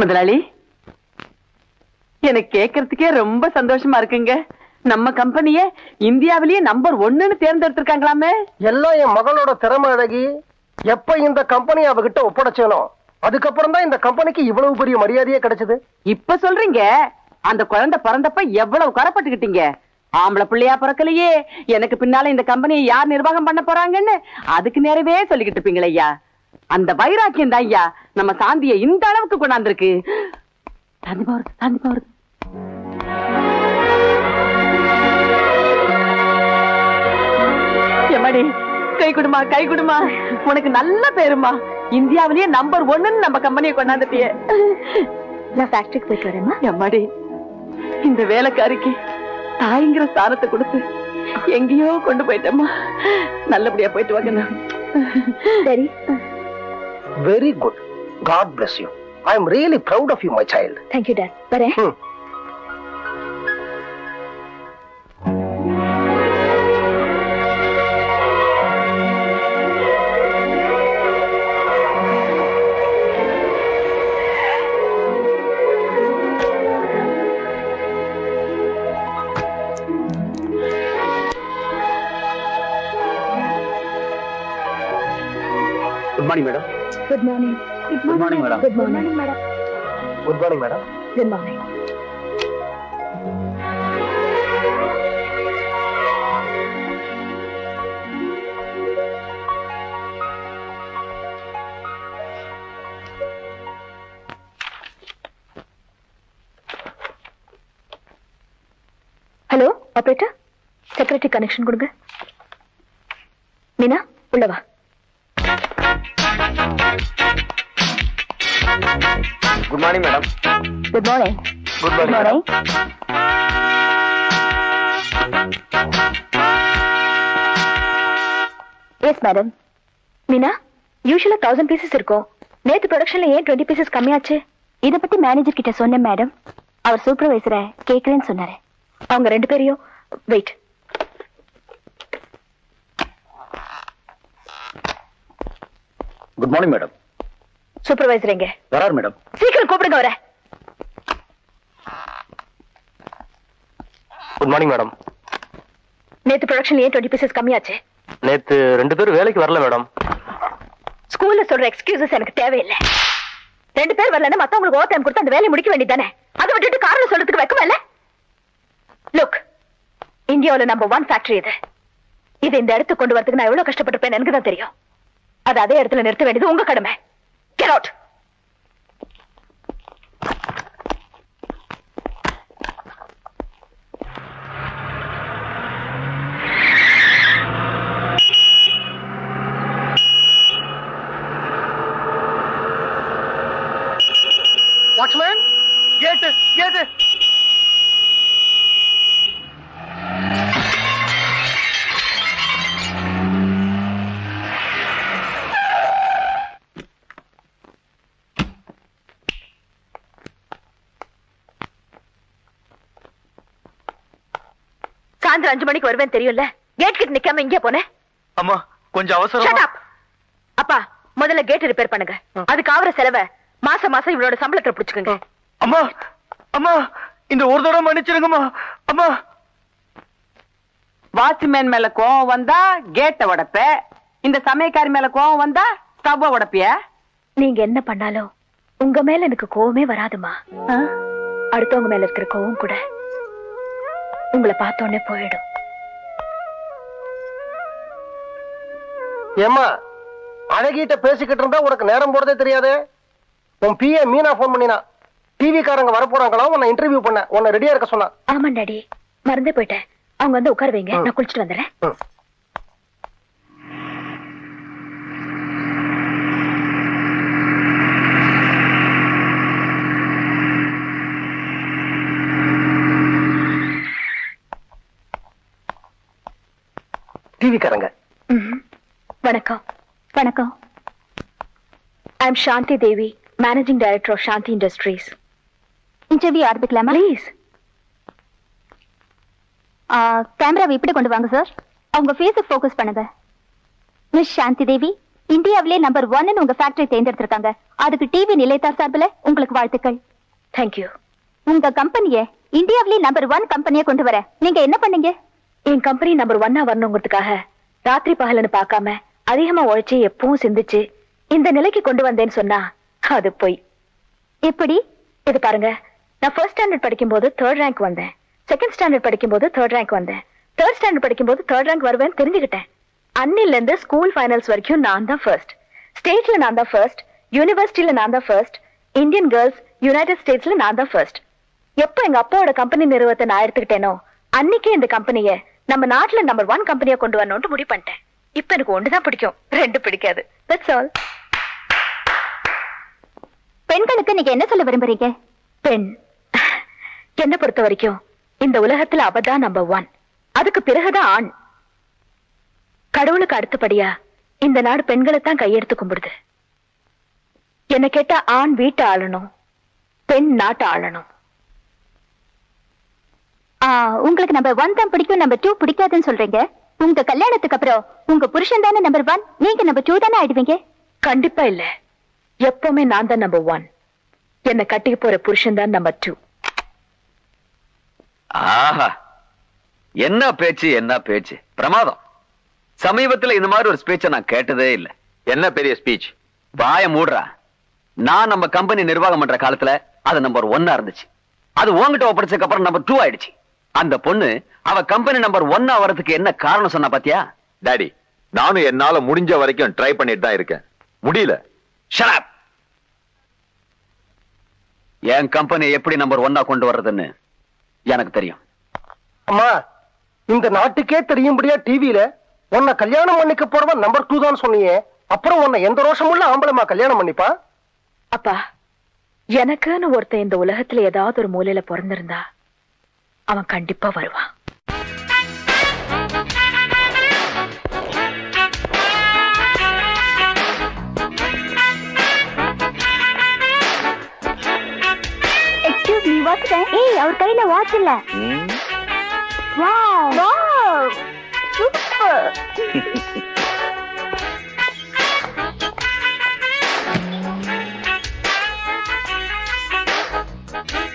முதலாளி, எனக்கு கேட்கறதுக்கே ரொம்ப சந்தோஷமா இருக்குங்க. நம்ம கம்பெனிய இந்தியாவிலேயே நம்பர் 1ன்னு தேர்ந்தெடுத்திருக்காங்களாமே. எல்லாம் என் மகளோட திறமை அழகி. எப்ப இந்த கம்பெனி அவகிட்ட ஒப்படைச்சேனோ அதுக்கப்புறம் தான் இந்த கம்பெனிக்கு இவ்வளவு பெரிய மரியாதையே கிடைச்சது. இப்ப சொல்றீங்க, அந்த குழந்தை பிறந்தப்ப எவ்வளவு கரப்பட்டுக்கிட்டீங்க. ஆம்பளை பிள்ளையா பிறக்கலையே, எனக்கு பின்னால இந்த கம்பெனியை யார் நிர்வாகம் பண்ண போறாங்கன்னு அதுக்கு நேரவே சொல்லிக்கிட்டு இருப்பீங்களே ஐயா. அந்த வைராக்கியம் தான் ஐயா நம்ம சாந்தியை இந்த அளவுக்கு கொண்டாந்துருக்கு. சாந்தி பவர் எம்மாடி, கை குடுமா, உனக்கு நல்ல பேருமா. இந்தியாவிலேயே நம்பர் 1ன்னு நம்ம கம்பெனியை கொண்டாந்துட்டியே. நான் ஃபேக்டரிக்கு போயிட்டு வரேம்மா. எம்மாடி, இந்த வேலைக்காரிக்கு தாய்ங்கிற ஸ்தானத்தை கொடுத்து எங்கேயோ கொண்டு போயிட்டம்மா. நல்லபடியா போயிட்டு வாங்க. சரி. Very good. God bless you. I am really proud of you, my child. Thank you, Dad. வரேன். Good morning, madam. Good morning. Good morning, madam. Good morning, madam. Good morning, madam. Good morning. Hello operator, secretary connection கொடுங்க. மீனா உள்ள வா. Good morning, madam. Good morning. Good morning, madam. Yes, madam. Meena, யூசுவலா 1000 pieces இருக்கும். நேத்து ப்ரொடக்ஷன்ல ஏன் 20 pieces கம்மியாச்சு? இத பத்தி மேனேஜர் கிட்ட சொன்னேன் மேடம். அவர் சூப்பர்வைசரை கேக்குறேன்னு சொன்னாரு. அவங்க 2 பேரையும் wait. Good morning, madam. Supervisor எங்க? வரார் மேடம். சீக்கிரம் கூப்பிடுங்க வர. Good morning madam. நேத்து ப்ரொடக்ஷன்ல ஏன் 20 பீசஸ் கம்மியாச்சு? நேத்து 2 பேர் வேலைக்கு வரல மேடம். ஸ்கூல்ல சொல்ற எக்ஸ்கியூசஸ் எனக்கு தேவையில்லை. 2 பேர் வரலன்னா மத்தவங்களுக்கு ஓவர் டைம் கொடுத்து அந்த வேலையை முடிக்க வேண்டியதானே. அதை விட்டுட்டு காரணம் சொல்றதுக்கு வெக்கமா இல்ல? லுக், இந்தியாவுல நம்பர் 1 ஃபேக்டரி இது. இதை இந்த இடத்துக்கு கொண்டு வரதுக்கு நான் எவ்வளவு கஷ்டப்பட்டிருப்பேன் எனக்கு தான் தெரியும். அது அதே இடத்துல நிறுத்த வேண்டியது உங்க கடமை. Get out. Watchman, get. சாயந்தரம் 5 மணிக்கு வருவேன் தெரியும்ல. கேட் கிட்ட நிக்காம இங்கே போனேன். அம்மா கொஞ்சம் அவசரம். Shut up. அப்பா, முதல்ல கேட் ரிப்பேர் பண்ணுங்க. அதுக்கு ஆவற செலவை மாசம் மாசம் இவளோட சம்பளத்தை பிடிச்சுக்கங்க. அம்மா அம்மா இந்த ஒரு தடவை மன்னிச்சிருங்கம்மா. அம்மா, வாட்ச்மேன் மேல கோவம் வந்தா கேட்ட உடைப்ப, இந்த சமயக்காரி மேல கோவம் வந்தா ஸ்டவ் உடைப்பிய. நீங்க என்ன பண்ணாலும் உங்க மேல எனக்கு கோவமே வராதுமா. அடுத்தவங்க மேல இருக்கிற கோவம் கூட உங்களை பார்த்தோன்னே போயிடும். ஏம்மா, அழகிட்ட பேசிக்கிட்டு இருந்தா உனக்கு நேரம் போறதே தெரியாது. உன் பிஏ மீனா போன் பண்ணினா டிவி காரங்க வர போறாங்களா, உன்னை இன்டர்வியூ பண்ண, உன்னை ரெடியா இருக்க சொன்னா. ஆமா டாடி, மறந்தே போயிட்டேன். அவங்க வந்து உட்கார வைங்க, நான் குளிச்சுட்டு வந்துடுறேன். டிவி காரங்க வணக்கம். வணக்கம். I am Shanti Devi, managing director of Shanti industries. Interview ஆரம்பிக்கலாமா? ப்ளீஸ். கேமராவை இப்படி கொண்டு வாங்க சார். அவங்க ஃபேஸை ஃபோக்கஸ் பண்ணுங்க. மிஸ் சாந்தி தேவி, இந்தியாவிலே நம்பர் 1 உங்க ஃபேக்டரி தேர்ந்தெடுத்திருக்காங்க. அதுக்கு டிவி நிலையத்தார் சார்பில் உங்களுக்கு வாழ்த்துக்கள். தேங்க்யூ. உங்க கம்பெனியை இந்தியாவிலே நம்பர் 1 கம்பெனியை கொண்டு வர நீங்க என்ன பண்ணீங்க? என் கம்பெனி நம்பர் 1 வரணுங்கிறதுக்காக ராத்திரி பகலன்னு பார்க்காம அதிகமா உழைச்சி எப்பவும் சிந்திச்சு இந்த நிலைக்கு கொண்டு வந்தேன்னு சொன்னா அது போய். எப்படி? இது பாருங்க, நான் ஃபர்ஸ்ட் ஸ்டாண்டர்ட் படிக்கும்போது 3rd ரேங்க் வந்தேன். செகண்ட் ஸ்டாண்டர்ட் படிக்கும்போது 3rd ரேங்க் வந்தேன். 3rd ஸ்டாண்டர்ட் படிக்கும்போது 3rd ரேங்க் வருவேன்னு தெரிஞ்சுக்கிட்டேன். அன்னில இருந்து ஸ்கூல் ஃபைனல்ஸ் வரைக்கும் நான் தான் ஃபர்ஸ்ட். ஸ்டேட்ல நான் தான் ஃபர்ஸ்ட். யூனிவர்சிட்டியில நான் தான் ஃபர்ஸ்ட். இந்தியன் கேர்ள்ஸ் யுனைடெட் ஸ்டேட்ஸ்ல நான் தான் ஃபர்ஸ்ட். எப்போ எங்க அப்பாவோட கம்பெனி நிறுவனத்தை நான் எடுத்துக்கிட்டேனோ அன்னைக்கே இந்த கம்பெனியை நம்ம நாட்டுல நம்பர் 1 கம்பெனியா கொண்டு வரணும்னு முடிவு பண்ணிட்டேன். இப்ப எனக்கு 1 தான் பிடிக்கும், 2 பிடிக்காது. That's all. பெண்களுக்கு நீங்க என்ன சொல்ல விரும்புறீங்க? பெண் என்ன பொறுத்த வரைக்கும் இந்த உலகத்துல அவதான் நம்பர் 1. அதுக்கு பிறகுதான் ஆண். கடவுளுக்கு அடுத்தபடியா இந்த நாடு பெண்களை தான் கையெடுத்து கும்பிடுது. என்ன கேட்டா ஆண் வீட்டை ஆளணும், பெண் நாட்டை ஆளணும். உங்களுக்கு நம்பர் 1 தான் பிடிக்கும், நம்பர் 2 பிடிக்காதுன்னு சொல்றீங்க. உங்க கல்யாணத்துக்கு அப்புறம் உங்க புருஷன் தானே நம்பர் 1, நீங்க நம்பர் 2 தானே ஆயிடுவீங்க? கண்டிப்பா இல்ல, எப்பவுமே நான் தான் நம்பர் 1. என்ன கட்டிக்க போற புருஷன் தான் நம்பர் 2. ஆஹா, என்ன பேச்சு என்ன பேச்சு, பிரமாதம். சமீபத்துல இந்த மாதிரி ஒரு ஸ்பீச்சை நான் கேட்டதே இல்ல. என்ன பெரிய ஸ்பீச்? வாய மூடுறா. நான் நம்ம கம்பெனி நிர்வாகம் பண்ற காலத்துல அது நம்பர் 1 இருந்துச்சு. அது உங்ககிட்ட ஒப்படைச்சதுக்கு அப்புறம் நம்பர் 2 ஆயிடுச்சு. அந்த பொண்ணு அவ கம்பெனி நம்பர் 1 ஆவறதுக்கு என்ன காரணம் சொன்னா பாத்தியா? டாடி, நானும் என்னால முடிஞ்ச வரைக்கும் ட்ரை பண்ணிட்டு தான் இருக்கேன். முடியல. Shut up. என் கம்பெனி எப்படி நம்பர் 1 கொண்டு வர்றதுன்னு எனக்கு தெரியும். அம்மா, இந்த நாட்டுக்கே தெரியும்படியா டிவியில உன்னை கல்யாணம் பண்ணிக்க போறவன் நம்பர் 2 தான் சொன்னியே, அப்புறம் உன்னை எந்த ரோஷமுள்ள ஆம்பளமா கல்யாணம் பண்ணிப்பா? அப்பா, எனக்குன்னு ஒருத்தன் இந்த உலகத்துல ஏதாவது ஒரு மூலையில பிறந்திருந்தா அவன் கண்டிப்பா வருவான். Excuse me, watch. ஏய், அவர் கையில வாட்ச் இல்ல. Wow wow, super.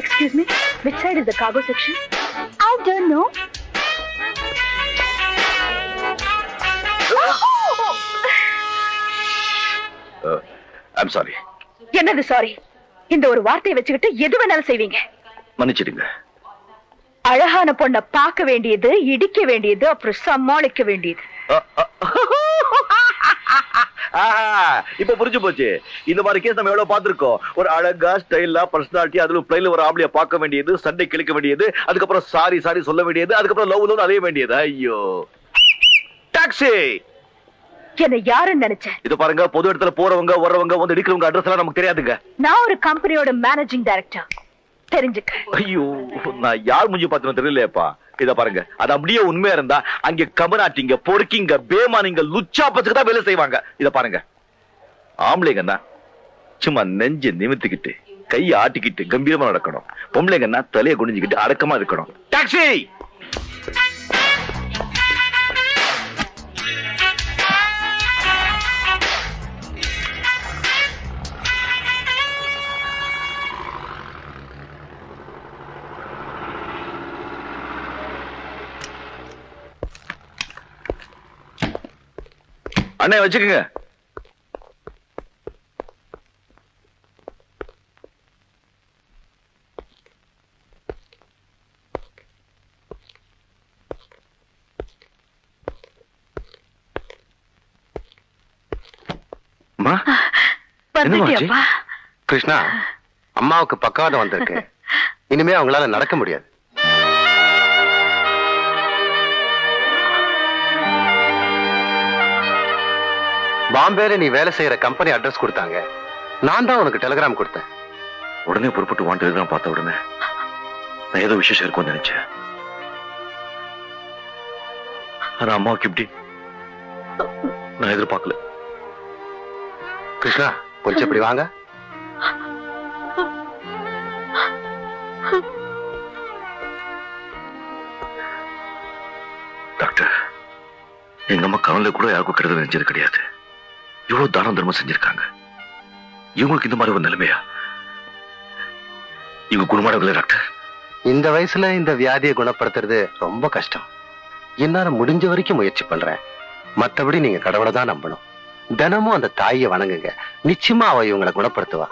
Excuse me, which side is the cargo section? I don't know. I'm sorry. என்னது சாரி? இந்த ஒரு வார்த்தையை வச்சுக்கிட்டு எது வேணாலும் செய்வீங்க. மன்னிச்சிடுங்க. அழகான பொண்ணை பார்க்க வேண்டியது, இடிக்க வேண்டியது, அப்புறம் சமாளிக்க வேண்டியது. இப்ப புரிஞ்சு போச்சு. இந்த மாதிரி கேஸ் நம்ம எவ்வளவு பாத்துருக்கோம். ஒரு அழகா ஸ்டைலா பர்சனாலிட்டி, அதுல பிளைல ஒரு ஆம்பளைய பார்க்க வேண்டியது, சண்டை கிழிக்க வேண்டியது, அதுக்கப்புறம் சாரி சாரி சொல்ல வேண்டியது, அதுக்கப்புறம் லவ் லவ் அலைய வேண்டியது. ஐயோ, டாக்ஸி. என்ன யாருன்னு நினைச்சேன்? இது பாருங்க, பொது இடத்துல போறவங்க வர்றவங்க வந்து எடுக்கிறவங்க அட்ரஸ் எல்லாம் நமக்கு தெரியாதுங்க. நான் ஒரு கம்பெனியோட மேனேஜிங் டைரக்டர், தெரிஞ்சுக்க. ஐயோ, நான் யார் மூஞ்சி பார்த்தேன்னு தெரியலையப்பா. இத பாருங்க, அது அப்படியே உண்மையா இருந்தா அங்க கமராட்டிங்க, பொறுக்கிங்க, பேமானிங்க, லுச்சா பச்சுக்கு தான் வேலை செய்வாங்க. இத பாருங்க, ஆம்பளைங்கன்னா சும்மா நெஞ்சு நிமித்திக்கிட்டு கையை ஆட்டிக்கிட்டு கம்பீரமா நடக்கணும். பொம்பளைங்கன்னா தலையை குனிஞ்சுக்கிட்டு அடக்கமா இருக்கணும். டாக்ஸி. அண்ணே வச்சுக்கோங்க. கிருஷ்ணா, அம்மாவுக்கு பக்கவாதம் வந்திருக்கு. இனிமே அவங்களால நடக்க முடியாது. பாம்பேல நீ வேலை செய்யற கம்பெனி அட்ரஸ் கொடுத்தாங்க. நான் தான் உனக்கு டெலிகிராம் கொடுத்தேன். உடனே புறப்பட்டு வான் டெலிகிராம் பார்த்த உடனே நான் ஏதோ விசேஷம் இருக்கும்னு நினைச்சேன். ஆனா அம்மாவுக்கு இப்படி நான் எதிர்பார்க்கல. கிருஷ்ணா, கொஞ்சம் இப்படி வாங்க. டாக்டர், எங்க அம்மா கவலை கூட யாருக்கும் கெடுதல் நினைச்சது கிடையாது. இவ்வளவு தானம் தர்மம் செஞ்சிருக்காங்க. இவங்களுக்கு இந்த மாதிரி ஒரு நிலைமையா? இவங்க குணமானவங்களே டாக்டர்? இந்த வயசுல இந்த வியாதியை குணப்படுத்துறது ரொம்ப கஷ்டம். என்னால முடிஞ்ச வரைக்கும் முயற்சி பண்றேன். மற்றபடி நீங்க கடவுளை தான் நம்பணும். தினமும் அந்த தாயை வணங்குங்க. நிச்சயமா அவ இவங்களை குணப்படுத்துவா.